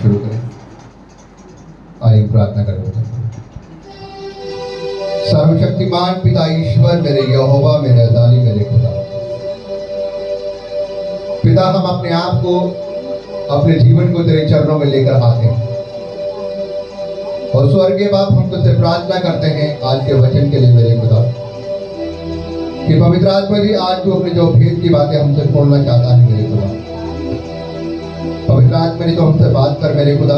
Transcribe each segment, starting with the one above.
शुरू करें। आइए प्रार्थना करें। सर्वशक्तिमान पिता ईश्वर, मेरे यहोवा, मेरे अदाली, मेरे खुदा, पिता हम अपने आप को, अपने जीवन को तेरे चरणों में लेकर आते हैं और स्वर्गीय बाप हम तुझसे प्रार्थना करते हैं आज के वचन के लिए मेरे खुदा, कि पवित्र आत्मा जी आज तू अपने जो भेद की बातें हमसे बोलना चाहता है मेरे खुदा, पवित्र आत्मा जी तो हमसे बात कर मेरे खुदा,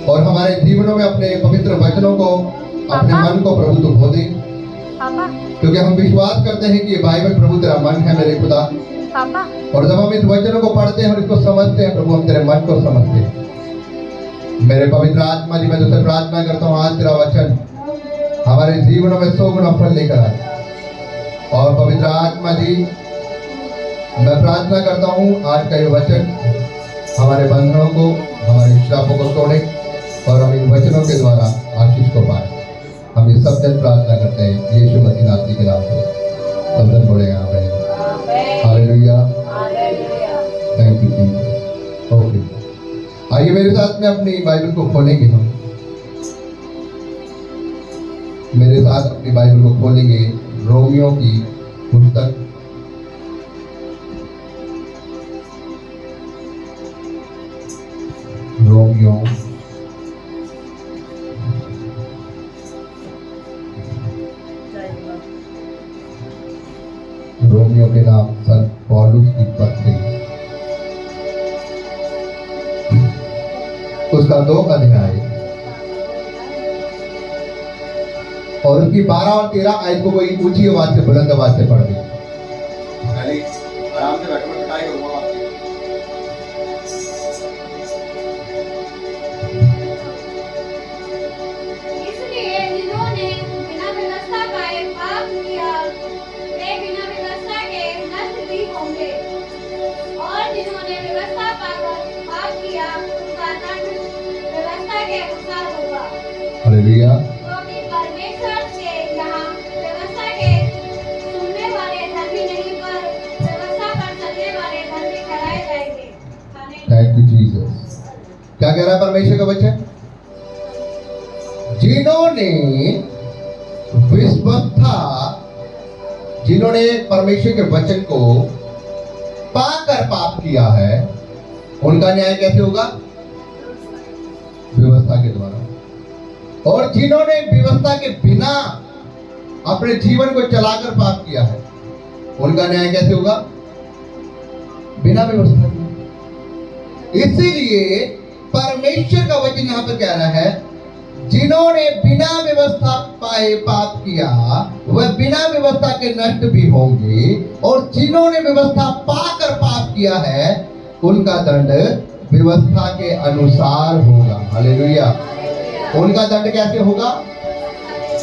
और हमारे जीवनों में अपने पवित्र वचनों को, अपने मन को प्रभु तू खो दे, क्योंकि हम विश्वास करते हैं कि ये बाइबल प्रभु तेरा मन है मेरे खुदा, और जब हम इस वचनों को पढ़ते हैं और इसको समझते हैं प्रभु, हम तेरे मन को समझते हैं। मेरे पवित्र आत्मा जी मैं तुझसे प्रार्थना करता हूँ आज तेरा वचन हमारे जीवनों में 100 गुना फल लेकर आए। और पवित्र आत्मा जी मैं प्रार्थना करता हूँ आज का ये वचन हमारे बंधनों को, हमारे श्रापों को तोड़े और हम इन वचनों के द्वारा आशीष को पाए। हम ये सब जन प्रार्थना करते हैं यीशु मसीह नाम के नाम से। सब जन बोलेगा आमीन। Hallelujah, thank you Jesus. Okay, आइए मेरे साथ में अपनी बाइबल को खोलेंगे। हम मेरे साथ अपनी बाइबल को खोलेंगे रोमियो की पुस्तक, रोमियो के नाम संत पौलुस की पत्री, उसका 2 अध्याय और उसकी 12 और 13 आयत को कोई ऊंची आवाज से, बुलंद आवाज से पढ़ दी। आराम से बैठो, मिठाई करूंगा आपकी। इसलिए जिन्होंने बिना व्यवस्था पाए पाप किया वे बिना व्यवस्था के नष्ट भी होंगे, और जिन्होंने व्यवस्था पाकर पाप किया उनका दंड व्यवस्था के अनुसार होगा। हालेलुया। क्योंकि परमेश्वर के यहाँ व्यवस्था के सुनने वाले धर्मी नहीं, पर व्यवस्था पर चलने वाले धर्मी ठहराए जाएंगे। Thank you Jesus. क्या कह रहा है परमेश्वर का वचन? जिन्होंने परमेश्वर के वचन को पाकर पाप किया है उनका न्याय कैसे होगा? व्यवस्था के द्वारा। और जिन्होंने व्यवस्था के बिना अपने जीवन को चलाकर पाप किया है उनका न्याय कैसे होगा? बिना व्यवस्था के। इसीलिए परमेश्वर का वचन यहां पर कह रहा है, जिन्होंने बिना व्यवस्था पाए पाप किया वह बिना व्यवस्था के नष्ट भी होंगे, और जिन्होंने व्यवस्था पाकर पाप किया है उनका दंड व्यवस्था के अनुसार होगा। हालेलुया। उनका दंड कैसे होगा?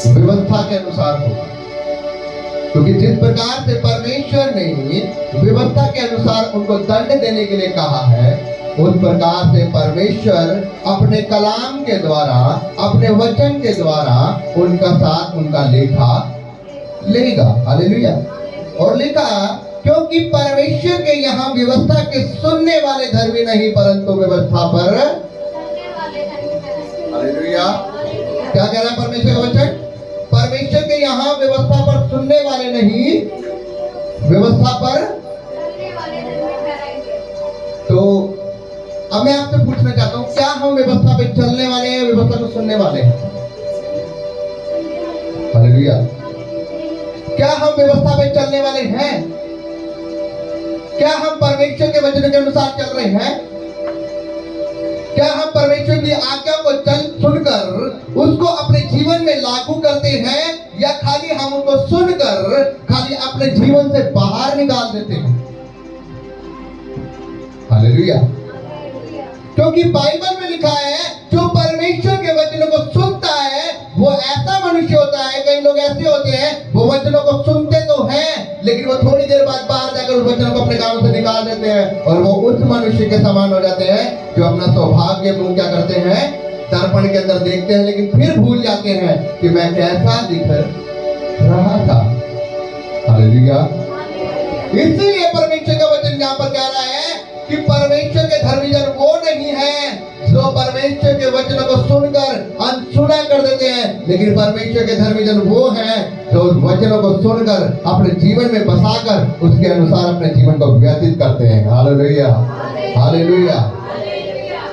व्यवस्था के अनुसार होगा। क्योंकि जिस प्रकार से परमेश्वर ने व्यवस्था के अनुसार उनको दंड देने के लिए कहा है, उस प्रकार से परमेश्वर अपने कलाम के द्वारा, अपने वचन के द्वारा उनका साथ, उनका लेखा लेगा। हालेलुया। और लिखा, क्योंकि परमेश्वर के यहाँ व्यवस्था के सुनने वाले धर्मी नहीं, परंतु व्यवस्था पर। हालेलुया। क्या कह रहा है परमेश्वर का वचन? परमेश्वर के यहाँ व्यवस्था पर सुनने वाले नहीं, व्यवस्था पर। तो अब मैं आपसे पूछना चाहता हूँ, क्या हम व्यवस्था पे चलने वाले हैं, व्यवस्था को सुनने वाले हैं? हालेलुया। क्या हम व्यवस्था पे चलने वाले हैं? क्या हम परमेश्वर के वचन के अनुसार चल रहे हैं? क्या हम परमेश्वर की आज्ञा को सुनकर उसको अपने जीवन में लागू करते हैं, या खाली हम उनको सुनकर खाली अपने जीवन से बाहर निकाल देते हैं? हालेलुया। क्योंकि बाइबल में लिखा है, जो परमेश्वर के वचनों को सुनता है वो ऐसा मनुष्य होता है। कई लोग ऐसे होते हैं, वो वचनों को सुनते तो हैं, लेकिन वो थोड़ी देर बाद बाहर जाकर उस वचनों को अपने कानों से निकाल देते हैं, और वो उस मनुष्य के समान हो जाते हैं जो अपना सौभाग्य मुंह क्या करते हैं, दर्पण के अंदर देखते हैं, लेकिन फिर भूल जाते हैं कि मैं कैसा दिख रहा था। हालेलुया। इसीलिए परमेश्वर का वचन यहाँ पर कह रहा है कि परमेश्वर के धर्मी जन वो नहीं है जो परमेश्वर के वचनों को सुनकर अनसुना कर देते हैं, लेकिन परमेश्वर के धर्मी जन वो हैं जो उस वचनों को सुनकर अपने जीवन में बसाकर उसके अनुसार अपने जीवन को व्यतीत करते हैं। Hallelujah, hallelujah.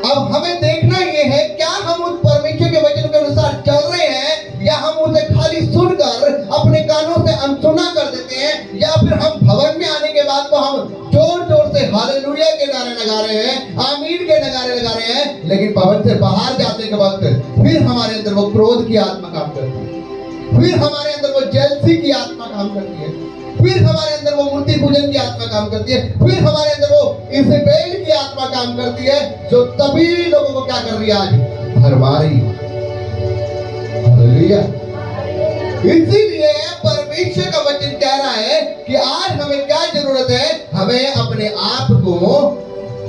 अब हमें देखना ये है, क्या हम उस परमेश्वर के वचन के अनुसार चल रहे हैं, या हम उसे खाली सुनकर अपने कानों से अनसुना कर देते हैं, या फिर हम भवन में आने के बाद तो हम जोर जोर से हालेलुया के नारे लगा रहे हैं, आमीन के नारे लगा रहे हैं, लेकिन भवन से बाहर जाने के वक्त फिर हमारे अंदर वो क्रोध की आत्मा काम करती है, फिर हमारे अंदर वो जेलसी की आत्मा काम करती है, फिर हमारे अंदर वो मूर्ति पूजन की आत्मा काम करती है, फिर हमारे अंदर वो इज़बेल की आत्मा काम करती है, जो तभी लोगों को क्या कर रही है, आज भरमा रही है। हालेलुया। इसीलिए परमेश्वर का वचन कह रहा है कि आज हमें क्या जरूरत है, हमें अपने आप को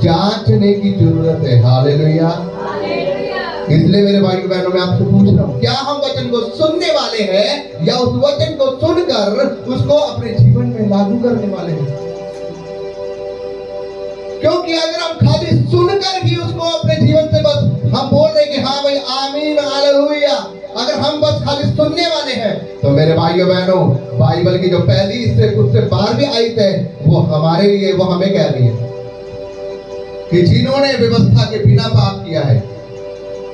जांचने की जरूरत है। हालेलुया। इसलिए मेरे भाई बहनों, मैं आपसे पूछ रहा हूं, क्या हम वचन को सुनने वाले हैं, या उस वचन को सुनकर उसको अपने जीवन में लागू करने वाले हैं? क्योंकि अगर हम खाली सुनकर ही उसको अपने जीवन से बस हम बोल रहे कि हाँ भाई आमीन हालेलुया, अगर हम बस खाली सुनने वाले हैं, तो मेरे भाइयों बहनों, बाइबल की जो पहली इससे उससे 12वीं आयत है, वो हमारे लिए, वो हमें कह रही है कि जिन्होंने व्यवस्था के बिना पाप किया है,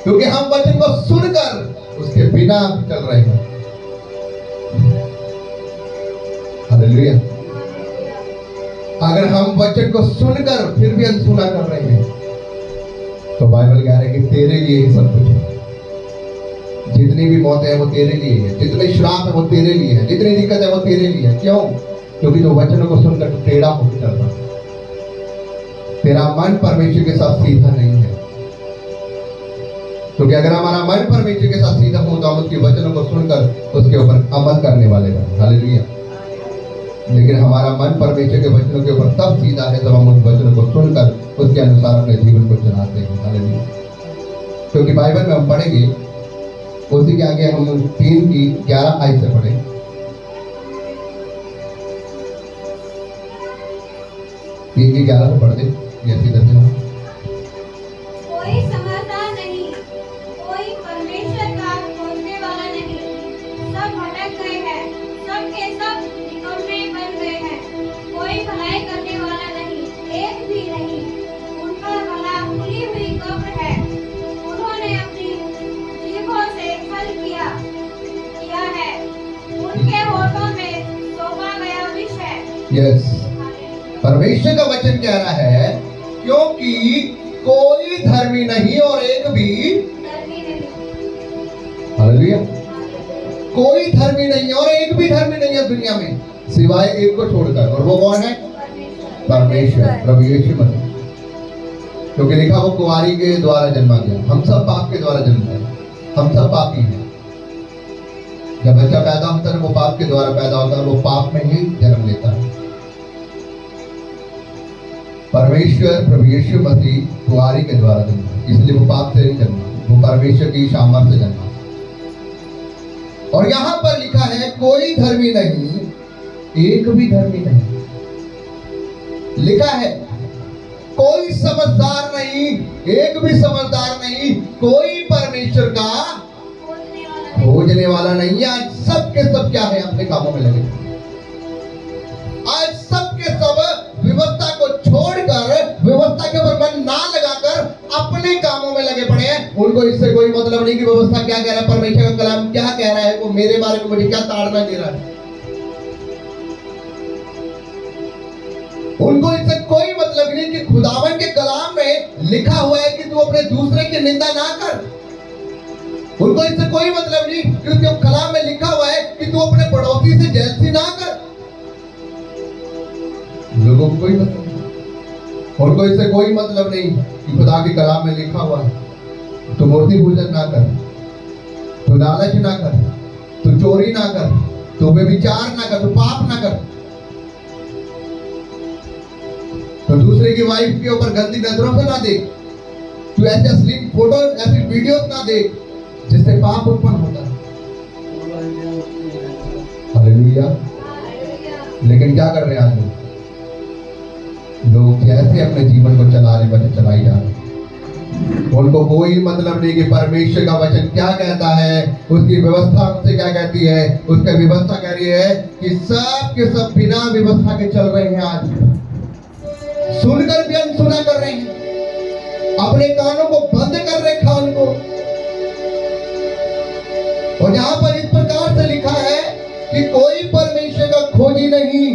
क्योंकि हम वचन को सुनकर उसके बिना चल रहे हैं। हालेलुया। अगर हम वचन को सुनकर फिर भी अनसुना कर रहे हैं, तो बाइबल कह रहा है कि तेरे लिए ही सब कुछ है। जितनी भी मौतें हैं वो तेरे लिए है, जितने श्राप है वो तेरे लिए है, जितनी दिक्कत है वो तेरे लिए है। क्यों? क्योंकि जो वचनों को सुनकर टेढ़ा होकर चल रहा है, तेरा मन परमेश्वर के साथ सीधा नहीं है। क्योंकि अगर हमारा मन परमेश्वर के साथ सीधा हो तो हम उसके वचनों को सुनकर उसके ऊपर अमल करने वाले हैं। हालेलुया। लेकिन हमारा मन परमेश्वर के वचनों के ऊपर तब सीधा है जब हम उस वचनों को सुनकर उसके अनुसार अपने जीवन को चलाते हैं। हालेलुया। क्योंकि बाइबल में हम पढ़ेंगे, उसी के आगे हम 3 की 11 आयत से पढ़ें। 3 की 11 से पढ़ दे, ये सीधा सीधा। कोई समझदार नहीं, कोई परमेश्वर का खोजने वाला नहीं, सब भटक गए हैं, सब के सब निकम्मे बन गए हैं, कोई भलाई करने वाला नहीं, एक भी नहीं, उनका गला खुली हुई कब्र है, उन्होंने अपनी जीभों से छल किया है, उनके होठों में सौंपा गया विष है। यस, परमेश्वर का वचन कह रहा है, क्योंकि कोई धर्मी नहीं और एक भी धर्मी नहीं। हालेलुया। कोई धर्मी नहीं और एक भी धर्मी नहीं है दुनिया में, सिवाय एक को छोड़कर, और वो कौन है? परमेश्वर, प्रभु यीशु मसीह। क्योंकि लिखा वो कुंवारी के द्वारा जन्मा गया। हम सब पाप के द्वारा जन्मे हैं, हम सब पापी हैं। जब बच्चा पैदा होता है वो पाप के द्वारा पैदा होता है, वो पाप में ही जन्म लेता है। परमेश्वर प्रभु यीशु मसीह कुंवारी के द्वारा जन्मा, इसलिए वो पाप से नहीं जन्मा, वो परमेश्वर की सामर्थ से जन्मा। और यहां पर लिखा है कोई धर्मी नहीं, एक भी धर्मी नहीं। लिखा है कोई समझदार नहीं, एक भी समझदार नहीं, कोई परमेश्वर का खोजने वाला नहीं। आज सब के सब क्या है? अपने कामों में लगे। आज सब के सब व्यवस्था को छोड़कर, व्यवस्था के ऊपर मन ना लगाकर अपने कामों में लगे पड़े हैं। उनको इससे कोई मतलब नहीं कि व्यवस्था क्या कह रहा है, परमेश्वर का कलाम क्या कह रहा है, वो मेरे बारे में मुझे क्या ताड़ना दे रहा है। उनको इससे कोई मतलब नहीं कि खुदावन के कलाम में लिखा हुआ है कि तू अपने दूसरे की निंदा ना कर। उनको इससे कोई मतलब नहीं कि उसके कलाम में लिखा हुआ है कि तू अपने पड़ोसी से जेलसी ना कर। लोगों को कोई मतलब नहीं। उनको इससे कोई मतलब नहीं कि खुदा के कलाम में लिखा हुआ है तू मूर्ति पूजन ना कर, तू लालच ना कर, तू चोरी ना कर, तू व्यभिचार ना कर, तू पाप ना कर, तो दूसरे की वाइफ के ऊपर गंदी नजरों से ना देख, तू ऐसे अश्लील फोटो, ऐसी वीडियोस ना देख जिससे पाप उत्पन्न होता है। हालेलुया। लेकिन क्या कर रहे हैं आज लोग? कैसे अपने जीवन को चला रहे, बच्चे चलाई जा रहे। उनको कोई मतलब नहीं कि परमेश्वर का वचन क्या कहता है, उसकी व्यवस्था उनसे क्या कहती है। उसका व्यवस्था कह रही है कि सब के सब बिना व्यवस्था के चल रहे हैं। आज सुनकर भी अनसुना कर रहे हैं, अपने कानों को बंद कर रखा उनको। और यहाँ पर इस प्रकार से लिखा है कि कोई परमेश्वर का खोजी नहीं,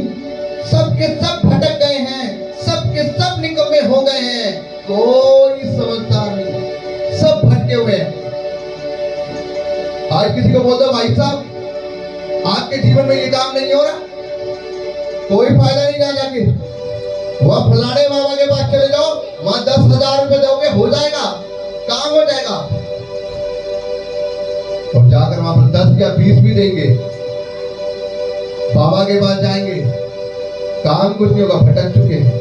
सबके सब भटक गए हैं, सबके सब निकम्मे हो गए हैं, कोई समझदार नहीं, सब भटके हुए हैं। आज किसी को बोल दो भाई साहब आपके जीवन में ये काम नहीं हो रहा, कोई फायदा नहीं, ना जाके वह फलाने बाबा के पास चले जाओ, वहां 10,000 रुपए दोगे, हो जाएगा, काम हो जाएगा। और जाकर वहां पर 10 या 20 भी देंगे, बाबा के पास जाएंगे, काम कुछ नहीं होगा, भटक चुके हैं,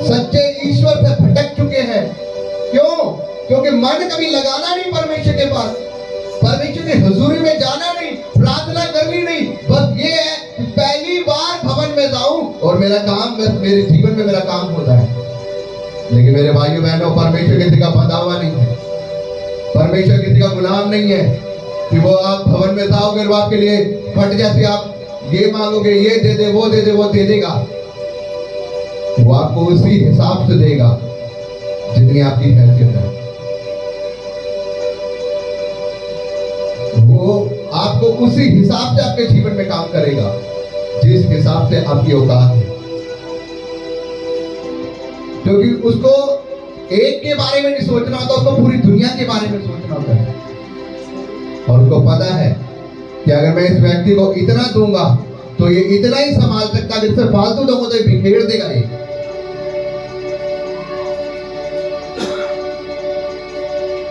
सच्चे ईश्वर से भटक चुके हैं। क्यों? क्योंकि मन कभी लगाना नहीं परमेश्वर के पास, परमेश्वर की हुजूरी में जाना नहीं, प्रार्थना करनी नहीं। बस ये है कि पहली बार भवन में जाऊं और मेरा काम, मेरे जीवन में मेरा काम हो जाए। लेकिन मेरे भाइयों बहनों, परमेश्वर किसी का बंधा हुआ नहीं है, परमेश्वर किसी का गुलाम नहीं है कि वो आप भवन में जाओगे और आपके लिए फट जैसे आप ये मांगोगे, ये दे दे, वो दे दे, वो दे देगा। वो आपको उसी हिसाब से देगा जितनी आपकी हैसियत है। वो आपको उसी हिसाब से आपके जीवन में काम करेगा जिस हिसाब से आपकी औकात है। क्योंकि उसको एक के बारे में नहीं सोचना होता, उसको पूरी दुनिया के बारे में सोचना होता है। और उसको पता है कि अगर मैं इस व्यक्ति को इतना दूंगा तो ये इतना ही संभाल सकता है, जिससे फालतू दूंगा तो ये बिखेर देगा। ये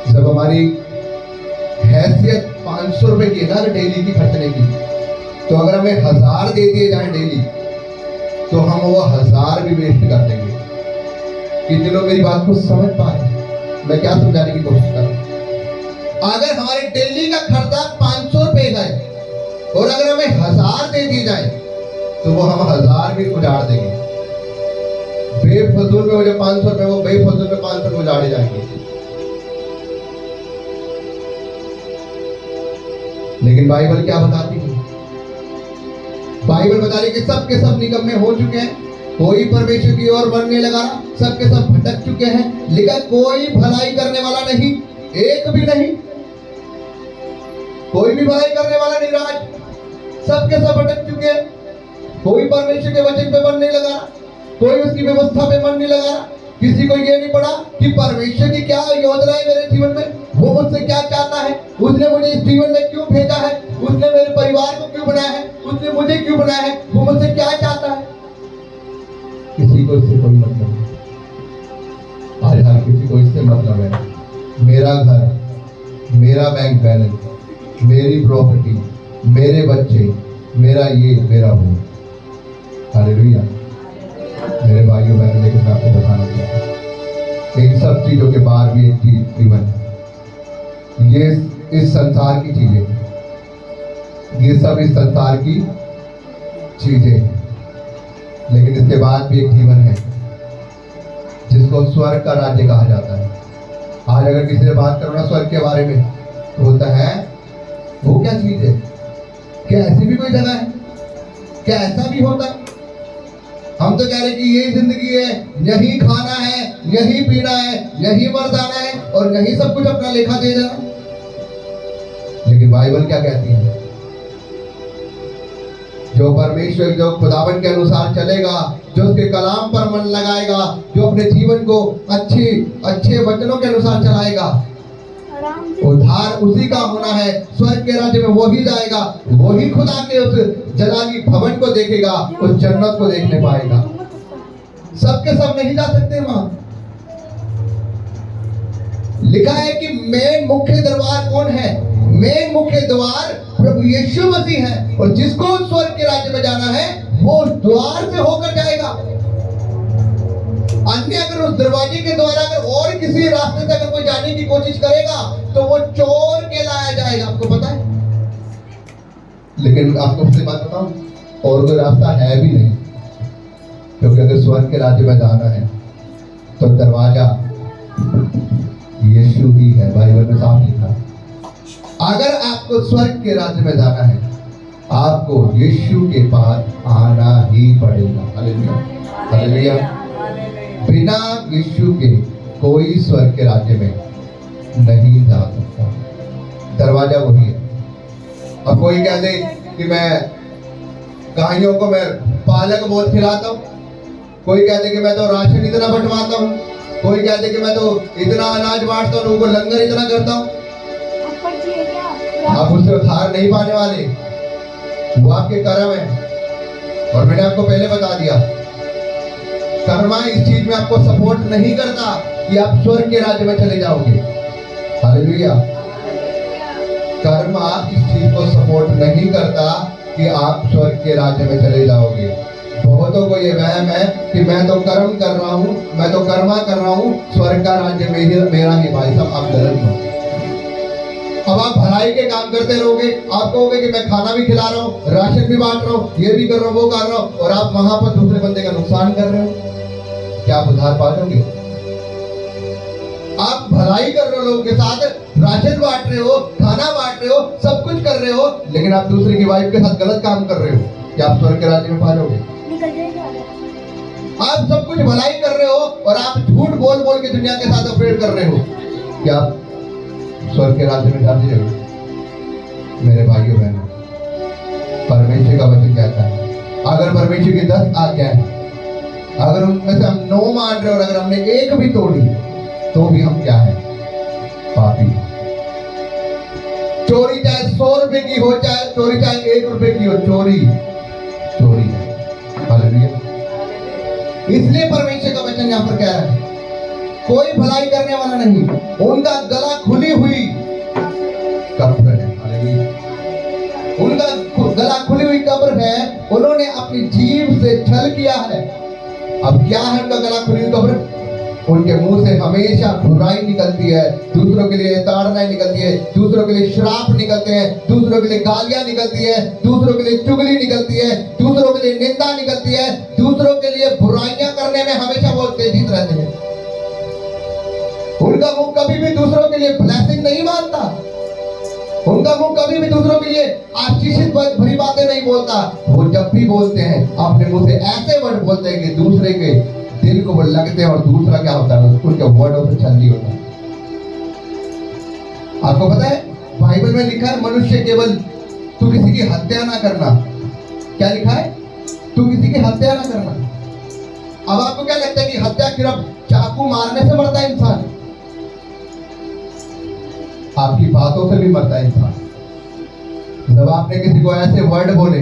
जब हमारी हैसियत 500 रुपए की है ना डेली की खर्चने की, तो अगर हमें 1000 दे दिए जाए डेली, तो हम वो 1000 भी वेस्ट कर देंगे। कितने लोग मेरी बात को समझ पा रहे हैं? मैं क्या समझाने की कोशिश कर रहा हूं? अगर हमारे डेली का खर्चा 500 रुपए का है और अगर हमें 1000 दे दिए जाए, तो वो हम 1000 भी उजाड़ देंगे। बेफजूल में वो जो 500 रुपए, वो बेफजूल में 500 रुपए उजाड़े जाएंगे। लेकिन बाइबल क्या बताती है? बाइबल बता रही है कि सब के सब निकम्मे हो चुके हैं, कोई परमेश्वर की ओर मन नहीं लगा रहा, सबके सब भटक चुके हैं। लिखा कोई भलाई करने वाला नहीं, एक भी नहीं, कोई भी भलाई करने वाला नहीं रहा। सबके सब भटक चुके हैं, कोई परमेश्वर के वचन पे मन नहीं लगा रहा, कोई उसकी व्यवस्था पे मन नहीं लगा रहा। किसी को ये नहीं पड़ा कि परमेश्वर की क्या योजना है मेरे जीवन में, वो मुझसे क्या चाहता है, उसने मुझे इस जीवन में क्यों भेजा है, उसने मेरे परिवार को क्यों बनाया है, उसने मुझे क्यों बनाया है, वो मुझसे क्या चाहता है। किसी को इससे कोई मतलब नहीं। आज हर किसी को इससे मतलब है मेरा घर, मेरा बैंक बैलेंस, मेरी प्रॉपर्टी, मेरे बच्चे, मेरा ये, मेरा वो। हालेलुया। मेरे भाइयों बहनों, लेकिन मैं आपको बताना चाहता हूं, इन सब चीजों के बाद भी एक चीज जीवन है। ये इस संसार की चीजें, ये सब इस संसार की चीजें हैं, लेकिन इसके बाद भी एक जीवन है जिसको स्वर्ग का राज्य कहा जाता है। आज अगर किसी से बात करो ना स्वर्ग के बारे में, तो होता है वो क्या चीज है, क्या ऐसी भी कोई जगह है, क्या ऐसा भी होता है? हम तो कह रहे कि यही जिंदगी है, यही खाना है, यही पीना है, यही मर जाना है और यही सब कुछ अपना लेखा दे जाना। लेकिन बाइबल क्या कहती है? जो परमेश्वर, जो खुदावन के अनुसार चलेगा, जो उसके कलाम पर मन लगाएगा, जो अपने जीवन को अच्छे अच्छे वचनों के अनुसार चलाएगा, उद्धार उसी का होना है। स्वर्ग के राज्य में वही जाएगा, वही खुदा के उस जलाली भवन को देखेगा, उस जन्नत को देखने पाएगा। सबके सब नहीं जा सकते वहां। लिखा है कि मेन मुख्य दरबार कौन है? मेन मुख्य द्वार प्रभु यीशु मसीह है, और जिसको स्वर्ग के राज्य में जाना है वो उस द्वार से होकर जाएगा। अन्य अगर उस दरवाजे के द्वारा अगर और किसी रास्ते से अगर कोई जाने की कोशिश करेगा तो वो चोर कहलाया जाएगा। आपको पता है? लेकिन आपको उससे बात बताऊं, और कोई रास्ता है भी नहीं, क्योंकि अगर स्वर्ग के राज्य में जाना है तो दरवाजा यीशु ही है। बाइबल में साफ लिखा है। अगर आपको स्वर्ग के राज्य में जाना है, आपको यीशु के पास आना ही पड़ेगा। Hallelujah, hallelujah. बिना यीशु के कोई स्वर्ग के राज्य में नहीं जा सकता। दरवाजा वही है। और कोई कह दे कि मैं गायों को मैं पालक बहुत खिलाता हूँ, कोई कहते कि मैं तो राशन इतना बंटवाता हूँ, कोई कहते कि मैं तो इतना अनाज बांटता हूँ, लोगों को लंगर इतना करता हूँ। आप उससे उधार नहीं पाने वाले, वो आपके कर्म है। और मैंने आपको पहले बता दिया, कर्मा इस चीज में आपको सपोर्ट नहीं करता कि आप स्वर्ग के राज्य में चले जाओगे। हालेलुया। कर्मा इस चीज को सपोर्ट नहीं करता कि आप स्वर्ग के राज्य में चले जाओगे। बहुतों को ये वहम है कि मैं तो कर्म कर रहा हूँ, मैं तो कर्मा कर रहा हूँ, स्वर्ग का राज्य मेरा ही। भाई साहब, आप गलत हो। अब आप भलाई के काम करते रहोगे, आप कहोगे कि मैं खाना भी खिला रहा हूँ, राशन भी बांट रहा हूँ, ये भी कर रहा हूँ, वो कर रहा हूँ, और आप वहां पर दूसरे बंदे का नुकसान कर रहे हो। क्या आप उधार पा लोगे? आप भलाई कर रहे हो, लोगों के साथ राशन बांट रहे हो, खाना बांट रहे हो, सब कुछ कर रहे हो, लेकिन आप दूसरे की वाइफ के साथ गलत काम कर रहे हो। क्या आप स्वर्ग के राज्य में पालोगे? आप सब कुछ भलाई कर रहे हो और आप झूठ बोल बोल के दुनिया के साथ अफेयर कर रहे हो। क्या आप स्वर्ग के राज्य में जाते हो? मेरे भाइयों बहनों, परमेश्वर का वचन कहता है, अगर परमेश्वर की 10 आज्ञा है, अगर उनमें से हम 9 मान रहे और अगर हमने एक भी तोड़ी, तो भी हम क्या है? पापी। चोरी चाहे 100 रुपए की हो, चाहे चोरी चाहे 1 रुपए की हो, चोरी चोरी है। हालेलुया। इसलिए परमेश्वर का वचन यहाँ पर कह रहा है, कोई भलाई करने वाला नहीं, उनका गला खुली हुई कब्र है। हालेलुया। उनका गला खुली हुई कब्र है, उन्होंने अपनी जीभ से छल किया है। अब क्या है उनका गला खुली हुई कब्र? उनके मुंह से हमेशा बुराई निकलती है, दूसरों के लिए ताड़ना निकलती है, दूसरों के लिए श्राप निकलते हैं, दूसरों के लिए गालियां निकलती है, दूसरों के लिए चुगली निकलती है, दूसरों के लिए निंदा निकलती है, दूसरों के लिए बुराइयां करने में हमेशा वो तेजित रहते हैं। उनका मुंह कभी भी दूसरों के लिए ब्लेसिंग नहीं मानता, उनका मुंह कभी भी दूसरों के लिए आशीषित भरी बातें नहीं बोलता। वो जब भी बोलते हैं अपने मुंह से ऐसे वर्ड बोलते हैं कि दूसरे के दिल को वो लगते हैं, और दूसरा क्या होता है? उनके वर्डों से छल्ली होता है। आपको पता है बाइबल में लिखा है, मनुष्य केवल तू किसी की हत्या ना करना। क्या लिखा है? तू किसी की हत्या ना करना। अब आपको क्या लगता है कि हत्या सिर्फ चाकू मारने से मरता है इंसान? आपकी बातों से भी मरता है इंसान। जब आपने किसी को ऐसे वर्ड बोले,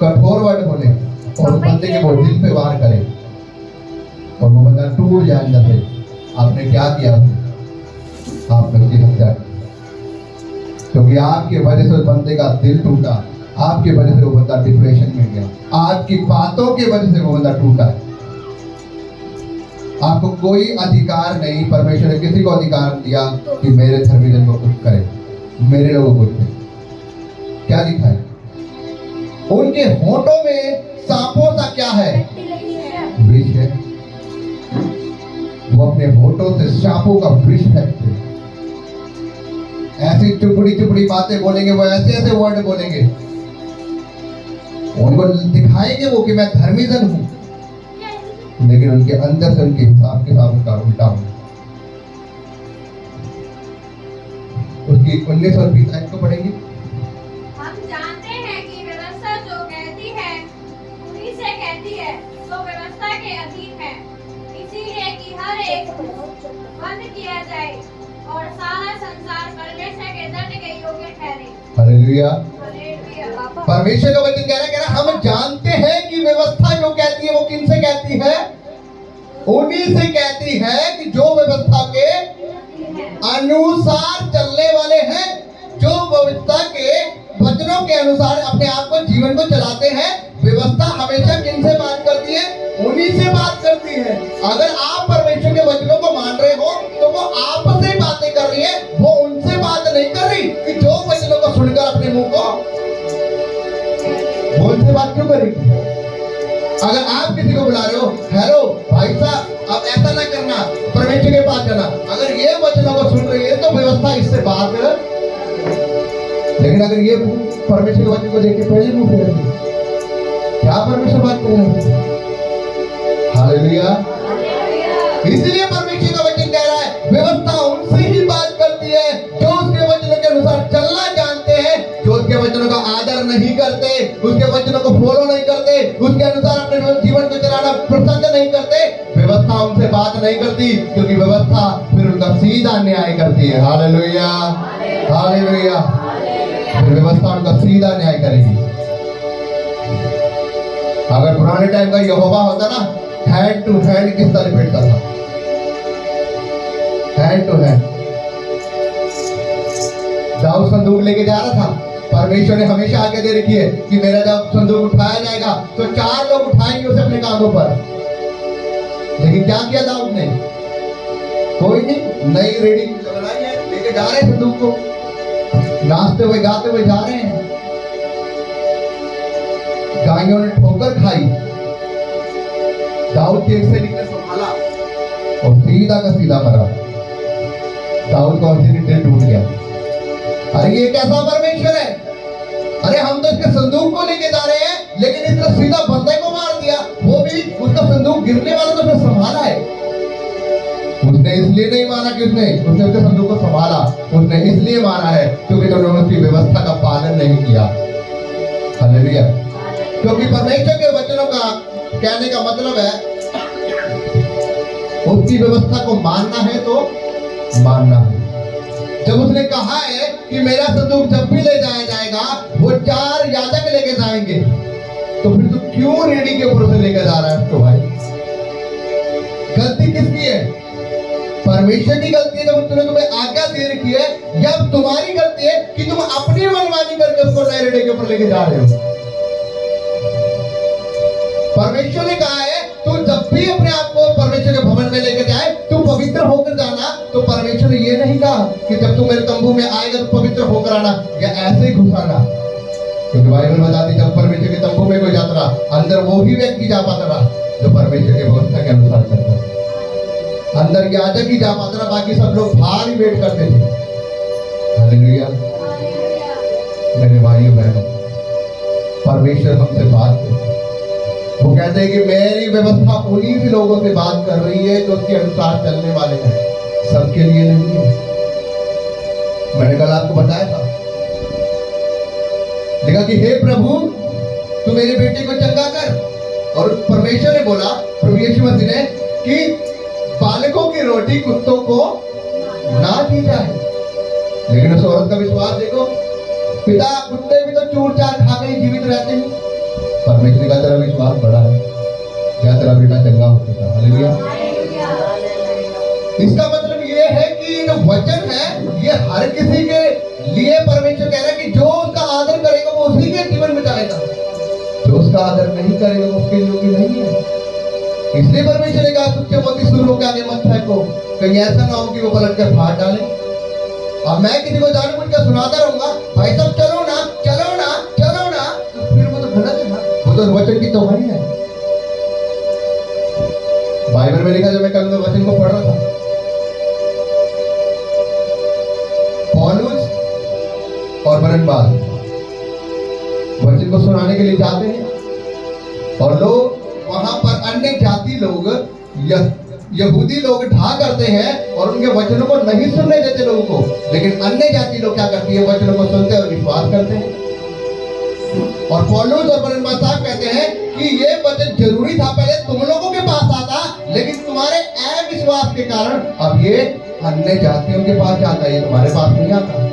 कठोर वर्ड बोले, और उस बंदे के वो दिल पे वार करे और वो बंदा टूट जाए अंदर से, आपने क्या किया? आपने उसकी हत्या की। क्योंकि आपके वजह से उस बंदे का दिल टूटा, आपके वजह से वो बंदा डिप्रेशन में गया, आपकी बातों की वजह से वो बंदा टूटा है। आपको कोई अधिकार नहीं, परमेश्वर ने किसी को अधिकार दिया कि मेरे धर्मी को कुछ करे, मेरे लोगों को कुछ करे। क्या लिखा है? उनके होठों में सांपों सा क्या है? विष है। वो अपने होठों से सांपों का विष फेंकते, ऐसी चुपड़ी चुपड़ी बातें बोलेंगे, वो ऐसे ऐसे वर्ड बोलेंगे, उनको दिखाएंगे वो कि मैं धर्मी जन हूं, लेकिन उनके अंदर से उनके हिसाब के साथ उनका उल्टा हो। उसकी 19 और 20 आयत को पढ़ेंगे। हम जानते हैं कि व्यवस्था जो कहती है उन्हीं से कहती है, तो व्यवस्था के अधीन है, इसीलिए कि हर एक बंद किया जाए और सारा संसार परमेश्वर के दंड के योग्य ठहरे। हालेलुया। हालेलुया। परमेश्वर का वचन कह रहा है, हम जानते हैं कि व्यवस्था जो कहती है वो किन से कहती है? उन्हीं से कहती है कि जो व्यवस्था के अनुसार चलने वाले हैं, जो व्यवस्था के वचनों के अनुसार अपने आप को जीवन को चलाते हैं। व्यवस्था हमेशा किन से बात करती है? उन्हीं से बात करती है। अगर आप परमेश्वर के वचनों को मान रहे हो तो वो आपसे बातें कर रही है, वो उनसे बात नहीं कर रही कि जो वचनों को सुनकर अपने मुंह को, वो उनसे बात क्यों करेगी? अगर आप किसी को बुला रहे हो, हेलो भाई साहब आप ऐसा ना करना, परमेश्वर के पास जाना, अगर ये वचन वचनों को सुन रही है तो व्यवस्था इससे बात, लेकिन अगर ये परमेश्वर के वचन को देख के पहले मुंह फेर दे, क्या परमेश्वर बात करेगा? हालेलुया। इसलिए परमेश्वर का वचन कह रहा है व्यवस्था उनसे ही बात करती है जो उसके वचनों के अनुसार चलना जानते हैं, जो उसके वचनों का आदर नहीं करते, उसके वचनों को फॉलो नहीं करते, उसके अनुसार अपने जीवन को चलाना पसंद नहीं करते। व्यवस्था उनसे बात नहीं करती, क्योंकि व्यवस्था फिर उनका सीधा न्याय करती है। Hallelujah, hallelujah. फिर व्यवस्था उनका सीधा न्याय करेगी। अगर पुराने टाइम का यहोवा होता ना, हैंड टू हैंड किस तरह बैठता था, हैंड टू हैंड। दाऊद संदूक लेके जा रहा था, परमेश्वर ने हमेशा आगे दे रखी है कि मेरा जब संदूक उठाया जाएगा तो 4 लोग उठाएंगे उसे अपने कांधों पर। लेकिन क्या किया दाऊद ने? कोई नहीं, नई रेडी लगाई है, लेके जा रहे हैं संदूक को, नाचते हुए गाते हुए जा रहे हैं। गायों ने ठोकर खाई, दाऊद के एक सैनिक ने संभाला और सीधा का सीधा मरा। दाऊद का दिल टूट गया। अरे ये कैसा परमेश्वर है? अरे हम तो इसके संदूक को लेके जा रहे हैं, लेकिन इसने सीधा बंदे को मार दिया, वो भी उसका संदूक गिरने वाला तो उसने संभाला है। उसने इसलिए नहीं माना कि उसने उसके संदूक को संभाला, उसने इसलिए माना है क्योंकि उन्होंने उसकी व्यवस्था का पालन नहीं किया। हालेलुया। क्योंकि परमेश्वर के वचनों का कहने का मतलब है उसकी व्यवस्था को मानना है तो मानना है। जब उसने कहा है कि मेरा संदूक जब भी ले जाया जाएगा वो 4 याजक लेके जाएंगे, तो फिर तू क्यों रेडी के ऊपर से लेकर जा रहा है उसको? भाई गलती किसकी है? परमेश्वर की गलती है जब उसने तुम्हें आज्ञा दे रखी है, या तुम्हारी गलती है कि तुम अपनी मनमानी करके उसको नए रेडी के ऊपर लेके जा रहे हो? परमेश्वर ने कहा है तू जब भी अपने आप को परमेश्वर के भवन में लेकर जाए तू पवित्र होकर जाना। तो परमेश्वर ने ये नहीं कहा कि जब तू मेरे तंबू में आएगा तो पवित्र होकर आना या ऐसे ही घुसाना। क्योंकि बाइबल बताती जब परमेश्वर के तंबू में कोई जाता रहा, अंदर वो ही व्यक्ति जा पाता रहा जो परमेश्वर के व्यवस्था के अनुसार चलता था। अंदर याजक ही जा पाता रहा, बाकी सब लोग बाहर ही वेट करते थे। हालेलुया। मेरे भाइयों बहनों, परमेश्वर हमसे बात करते, वो कहते हैं कि मेरी व्यवस्था उन्हीं भी लोगों से बात कर रही है जो उसके अनुसार चलने वाले हैं, सबके लिए नहीं है। मैंने कल आपको बताया था, लिखा कि हे प्रभु तू मेरे बेटे को चंगा कर। और परमेश्वर ने बोला, प्रभु यीशु मसीह ने, कि बालकों की रोटी कुत्तों को ना दी जाए। लेकिन उस औरत का विश्वास देखो, पिता कुत्ते भी तो चूर चार खा के जीवित रहते हैं। परमेश्वर का तेरा विश्वास बड़ा है, क्या तेरा बेटा चंगा हो चुका? हालेलुया। इसका मतलब ये है कि जो वचन है ये हर किसी के लिए परमेश्वर कह रहा है कि जो उसका आदर करेगा वो उसी के जीवन में जाएगा, जो उसका आदर नहीं करेगा वो उसके योग्य नहीं है। इसलिए परमेश्वर ने कहा तुझे मोती सूरों के आगे मत फेंको, कहीं ऐसा ना हो कि वो पलट कर फाड़ डाले। अब मैं किसी को जानबूझकर सुनाता रहूंगा, भाई साहब चलो ना चलो ना चलो ना, तो फिर वो तो गलत है ना, वो तो वचन की तोहनी है। बाइबल में लिखा, जब मैं कल वचन को पढ़ रहा था, पौलुस और बरनबास वचन को सुनाने के लिए जाते हैं और लोग वहां पर अन्य जाति लोग यहूदी लोग ढा करते हैं और उनके वचनों को नहीं सुनने देते लोगों को। लेकिन अन्य जाति लोग क्या करती है, वचनों को सुनते और विश्वास करते हैं। और पौलुस और बरनबास साहब कहते हैं कि ये वचन जरूरी था पहले तुम लोगों के पास आता, लेकिन तुम्हारे अविश्वास के कारण अब ये अन्य जातियों के पास जाता है, ये तुम्हारे पास नहीं आता।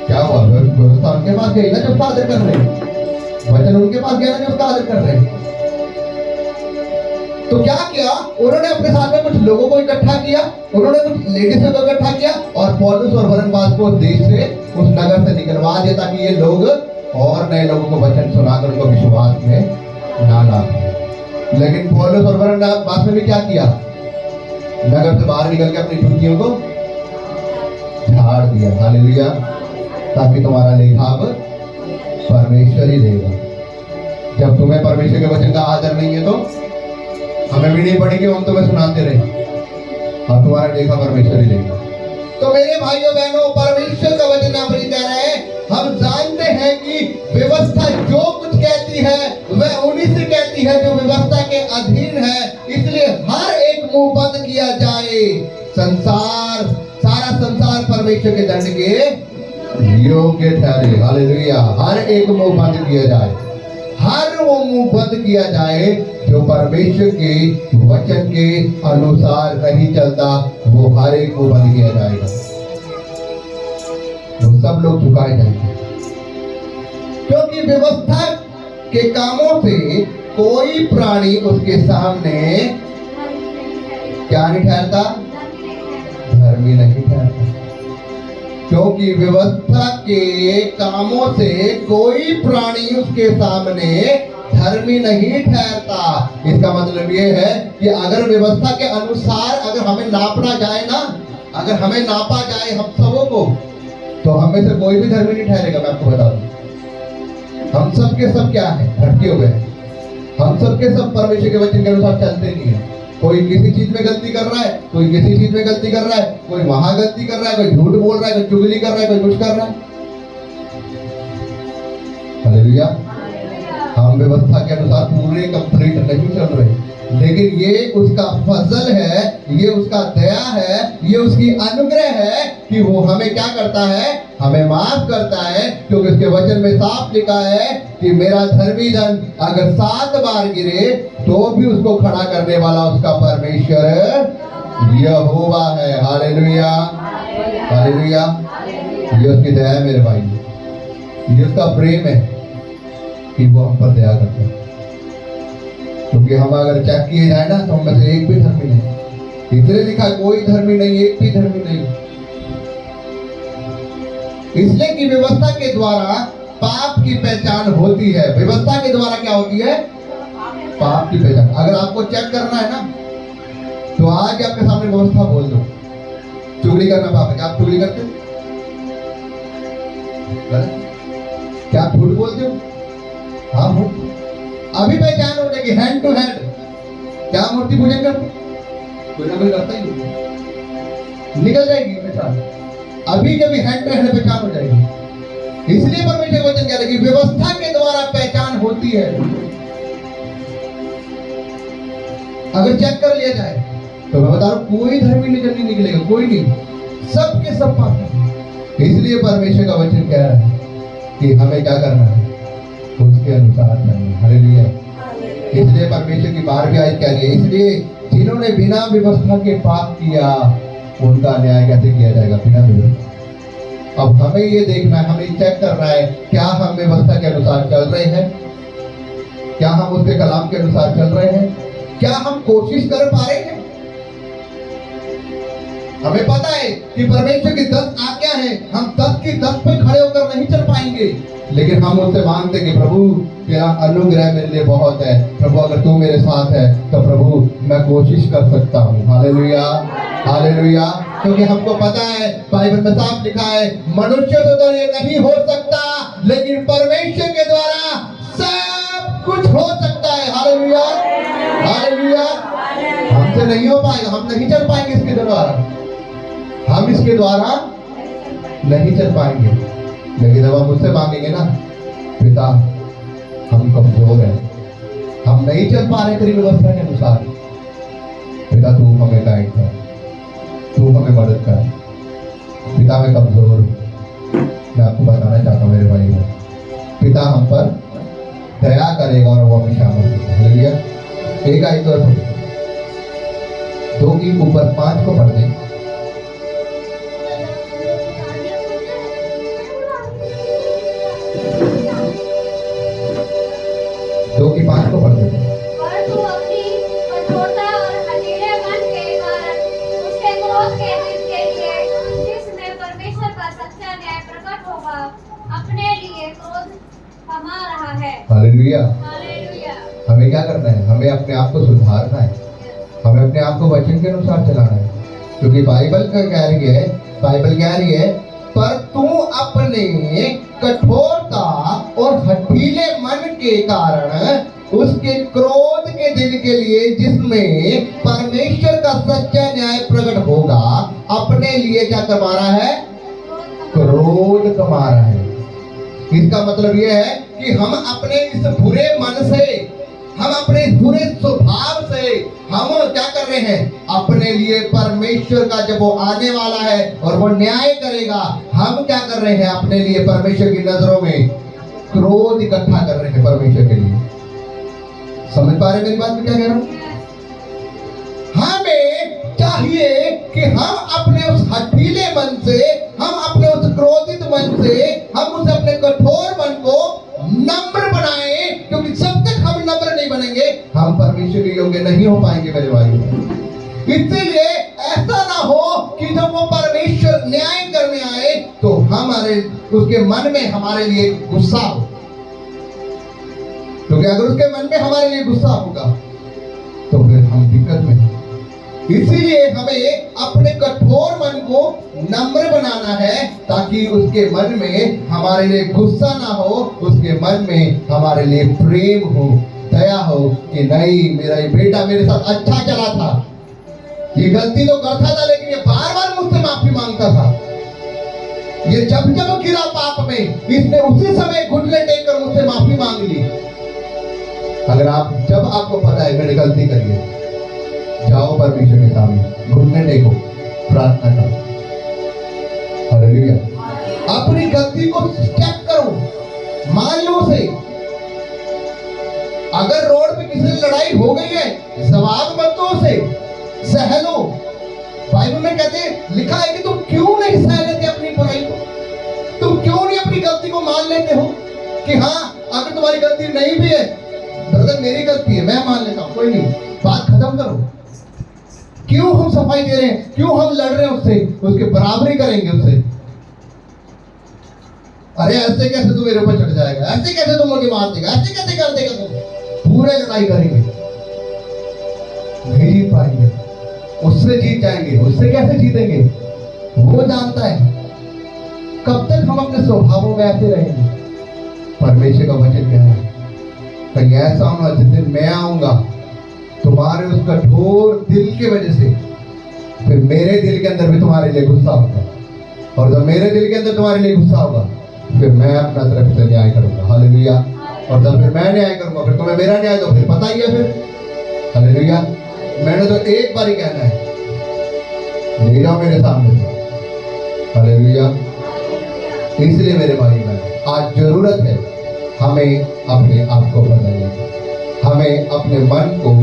क्या हुआ? व्यवस्था उनके पास गई ना जो उसका आदर कर रहे हैं, वचन उनके पास गया ना जो उसका आदर कर रहे हैं। तो क्या किया उन्होंने? अपने साथ में कुछ लोगों को इकट्ठा किया, उन्होंने कुछ लेडीज को इकट्ठा किया और पौलुस और बरनबास को देश से, उस नगर से निकलवा दिया ताकि ये लोग और नए लोगों को वचन सुनाकर उनको विश्वास में ना ला। लेकिन पौलुस और बरनबास ने भी क्या किया? नगर से बाहर निकल के अपनी जूतियों को झाड़ दिया। हालेलुया। ताकि तुम्हारा लेखा अब परमेश्वर ही देगा। जब तुम्हें परमेश्वर के वचन का आदर नहीं है तो हमें भी नहीं पड़ी कि हम तुम्हें सुनाते रहे, और तुम्हारा लेखा परमेश्वर ही देगा। तो मेरे भाइयों बहनों, परमेश्वर का वचन यहाँ पर ये कह रहे हैं, हम जानते हैं कि व्यवस्था जो कुछ कहती है वह उन्हीं से कहती है जो व्यवस्था के अधीन है। इसलिए हर एक मुंह बंद किया जाए। संसार, सारा संसार परमेश्वर के दंड के योग्य ठहरे। हालेलुया। हर एक मुंह बंद किया जाए, हर वो मुंह बंद किया जाए जो परमेश्वर के वचन के अनुसार नहीं चलता, वो हर एक को बंद किया जाएगा। वो सब लोग झुकाए जाएंगे, क्योंकि व्यवस्था के कामों से कोई प्राणी उसके सामने क्या नहीं ठहरता, धर्मी नहीं ठहरता। क्योंकि व्यवस्था के कामों से कोई प्राणी उसके सामने धर्मी नहीं ठहरता। इसका मतलब ये है कि अगर व्यवस्था के अनुसार अगर हमें नापना जाए ना, अगर हमें नापा जाए हम सबों को, तो हमें से कोई भी धर्मी नहीं ठहरेगा। मैं आपको बता दूं, हम सब के सब क्या है, भटके हुए हैं। हम सब के सब परमेश्वर के वचन के अनुसार चलते नहीं है। कोई किसी चीज में गलती कर रहा है, कोई किसी चीज में गलती कर रहा है, कोई वहां गलती कर रहा है, कोई झूठ बोल रहा है, कोई चुगली कर रहा है, कोई कुछ कर रहा है। हालेलुया। हम व्यवस्था के अनुसार पूरे कंप्लीट नहीं चल रहे, लेकिन ये उसका फजल है, ये उसका दया है, ये उसकी अनुग्रह है कि वो हमें क्या करता है, हमें माफ करता है। क्योंकि उसके वचन में साफ लिखा है कि मेरा धर्मी जन अगर 7 बार गिरे तो भी उसको खड़ा करने वाला उसका परमेश्वर यहोवा है। Hallelujah, hallelujah. ये उसकी दया है मेरे भाई, ये उसका प्रेम है कि वो हम पर दया करता है। क्योंकि हम अगर चेक किए जाए ना, तो हम में से एक भी धर्मी नहीं। इसलिए लिखा कोई धर्मी नहीं, एक भी धर्मी नहीं। इसलिए कि व्यवस्था के द्वारा पाप की पहचान होती है। व्यवस्था के द्वारा क्या होती है, पाप की पहचान। अगर आपको चेक करना है ना, तो आज आपके सामने व्यवस्था बोल दो, चुगली करना पाप है। क्या आप चुगली करते हो? क्या आप झूठ बोलते हो? हाँ, अभी पहचान हो जाएगी हैंड टू हैंड। क्या मूर्ति पूजन करते, कोई ना कोई करता ही नहीं, निकल जाएगी पहचान। अभी कभी हैंड टू हैंड पहचान हो जाएगी। इसलिए परमेश्वर वचन कह रहे कि व्यवस्था के द्वारा पहचान होती है। अगर चेक कर लिया जाए तो मैं बता रहा हूं, कोई धर्मी नहीं निकलेगा, कोई नहीं, सबके सब पाप। इसलिए परमेश्वर का वचन कह रहा है कि हमें क्या करना है, उसके अनुसार करना। हालेलुया। इसलिए परमेश्वर की बार भी आज कह रही है, इसलिए जिन्होंने बिना व्यवस्था के पाप किया उनका न्याय कैसे किया जाएगा, बिना व्यवस्था। अब हमें ये देखना है, हमें चेक करना है, क्या हम व्यवस्था के अनुसार चल रहे हैं, क्या हम उसके कलाम के अनुसार चल रहे हैं, क्या हम कोशिश कर पा रहे हैं। हमें पता है कि परमेश्वर की 10 आज्ञा है, हम 10 की 10 पे खड़े होकर नहीं चल पाएंगे, लेकिन हम उससे मांगते कि प्रभु तेरा अनुग्रह मेरे लिए बहुत है। प्रभु अगर तू मेरे साथ है तो प्रभु मैं कोशिश कर सकता हूँ। Hallelujah, hallelujah. क्योंकि हमको पता है, बाइबल में साफ लिखा है, मनुष्य तो ये नहीं हो सकता, लेकिन परमेश्वर के द्वारा सब कुछ हो सकता है। Hallelujah, hallelujah. हमसे नहीं हो पाएगा, हम नहीं चल पाएंगे इसके द्वारा, हम इसके द्वारा नहीं चल पाएंगे। लेकिन जब हम मुझसे मांगेंगे ना, पिता हम कमजोर हैं, हम नहीं चल पा रहे तेरी व्यवस्था के अनुसार, पिता तू हमें गाइड कर, तू हमें मदद कर। पिता मैं कमजोर हूँ, मैं आपको बताना चाहता हूँ मेरे भाई, पिता हम पर दया करेगा और वो हमें शामिल करेगा। हालेलुया। एक आयत और 2 के ऊपर 5 को पढ़ दें। 2 की 5 को पढ़ देते हैं। और तू अपनी कठोरता और हठीले मन के कारण उसके क्रोध के दिन के लिए, जिसमें परमेश्वर का सच्चा न्याय प्रकट होगा, अपने लिए क्रोध थमा रहा है। Hallelujah, hallelujah. हमें क्या करना है, हमें अपने आप को सुधारना है, हमें अपने आप को वचन के अनुसार चलाना है। क्योंकि बाइबल का कह रही है, बाइबल कह रही है, पर तू अपने कठोरता और हठीले मन के कारण उसके क्रोध के दिन के लिए जिसमें परमेश्वर का सच्चा न्याय प्रकट होगा, अपने लिए क्या कमा रहा है? क्रोध कमा रहा है। इसका मतलब यह है कि हम अपने इस बुरे मन से, हम अपने इस बुरे स्वभाव से हम क्या कर रहे हैं? अपने लिए परमेश्वर का जब वो आने वाला है और वो न्याय करेगा, हम क्या कर रहे हैं? अपने लिए परमेश्वर की नजरों में क्रोध इकट्ठा कर रहे हैं परमेश्वर के लिए। समझ पा रहे मेरी बात? में क्या कह रहा हूं? हमें चाहिए कि हम अपने उस हठीले मन से, हम अपने उस क्रोधित मन से, हम उस अपने कठोर मन को नम्र बनाएं, क्योंकि जब तक हम नम्र नहीं बनेंगे हम परमेश्वर के योग्य नहीं हो पाएंगे मेरे भाई। इसलिए ऐसा ना हो कि जब वो परमेश्वर न्याय करने आए तो हमारे उसके मन में हमारे लिए गुस्सा हो, क्योंकि अगर उसके मन में हमारे लिए गुस्सा होगा तो फिर हम दिक्कत में हैं। इसीलिए हमें अपने कठोर मन को नम्र बनाना है, ताकि उसके मन में हमारे लिए गुस्सा ना हो, उसके मन में हमारे लिए प्रेम हो, दया हो कि नहीं, मेरा ये बेटा मेरे साथ अच्छा चला था, ये गलती तो करता था लेकिन ये बार बार मुझसे माफी मांगता था, ये जब जब गिरा पाप में इसने उसी समय घुटने टेक कर मुझसे माफी मांग ली। अगर जब आपको पता है मैंने गलती करी है, जाओ परमेश्वर के सामने, घुटने टेको, प्रार्थना करो, हालेलुया। अपनी गलती को चेक करो, मान लो उसे। अगर रोड पे किसी से लड़ाई हो गई है, जवाब मत दो उसे, सह लो। बाइबल में कहते लिखा है कि तुम क्यों नहीं सह लेते अपनी बुराई को? तुम क्यों नहीं अपनी गलती को मान लेते हो कि हाँ, अगर तुम्हारी गलती नहीं भी है, ब्रदर मेरी गलती है, मैं मान लेता हूं, कोई नहीं, बात खत्म करो। क्यों हम सफाई दे रहे हैं? क्यों हम लड़ रहे हैं उससे? उसके बराबरी करेंगे उससे। अरे ऐसे कैसे तू मेरे ऊपर चढ़ जाएगा, ऐसे कैसे तुम मुझे मार देगा, ऐसे कैसे कर देगा तुम? पूरे लड़ाई करेंगे, नहीं जीत पाएंगे। उससे जीत जाएंगे, उससे कैसे जीतेंगे? वो जानता है। कब तक हम अपने स्वभावों में ऐसे रहेंगे? परमेश्वर का वचन कह रहा है कहीं ऐसा होना जिस दिन मैं आऊंगा तुम्हारे उस कठोर दिल की वजह से, फिर मेरे दिल के अंदर भी तुम्हारे लिए गुस्सा होगा, और जब मेरे दिल के अंदर तुम्हारे लिए गुस्सा होगा फिर मैं अपना तरफ से न्याय करूंगा, हालेलुया। और जब फिर मैं न्याय करूंगा फिर तुम्हें मेरा न्याय दो, फिर पता ही है फिर, हालेलुया। मैंने तो एक बार ही कहना है, ले जाओ मेरे सामने से, हालेलुया। इसलिए मेरे भाई बहन, आज जरूरत है हमें अपने आप को बदलने की, हमें अपने मन को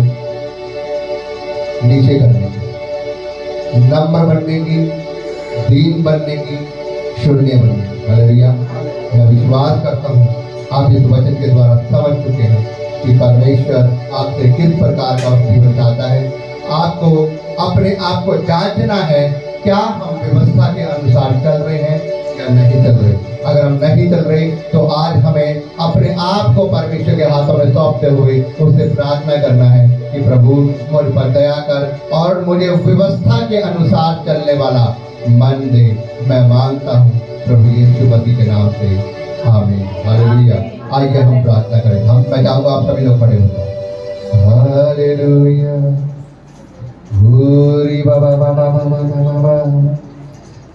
नीचे करने की, नम्र बनने की, दीन बनने की, शून्य बनने की, हालेलुया। मैं विश्वास करता हूँ आप इस वचन के द्वारा समझ चुके हैं कि परमेश्वर आपसे किस प्रकार का जीवन चाहता है। आपको अपने आप को जांचना है, क्या हम व्यवस्था के अनुसार चल रहे हैं या नहीं चल रहे। अगर हम नहीं चल रहे तो आज हमें अपने आप को परमेश्वर के हाथों में सौंपते हुए उससे प्रार्थना करना है कि प्रभु मुझ पर दया कर और मुझे व्यवस्था के अनुसार चलने वाला मन दे। मैं मांगता हूँ प्रभु यीशु मसीह के नाम से, आमीन, हालेलुया। आइए हम प्रार्थना करें। मैं चाहूँगा आप सभी लोग खड़े हों। हालेलुया, भूरी बाबा बाबा बाबा बाबा,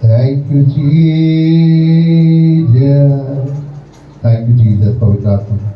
thank you Jesus, thank you Jesus, पवित्र आत्मा।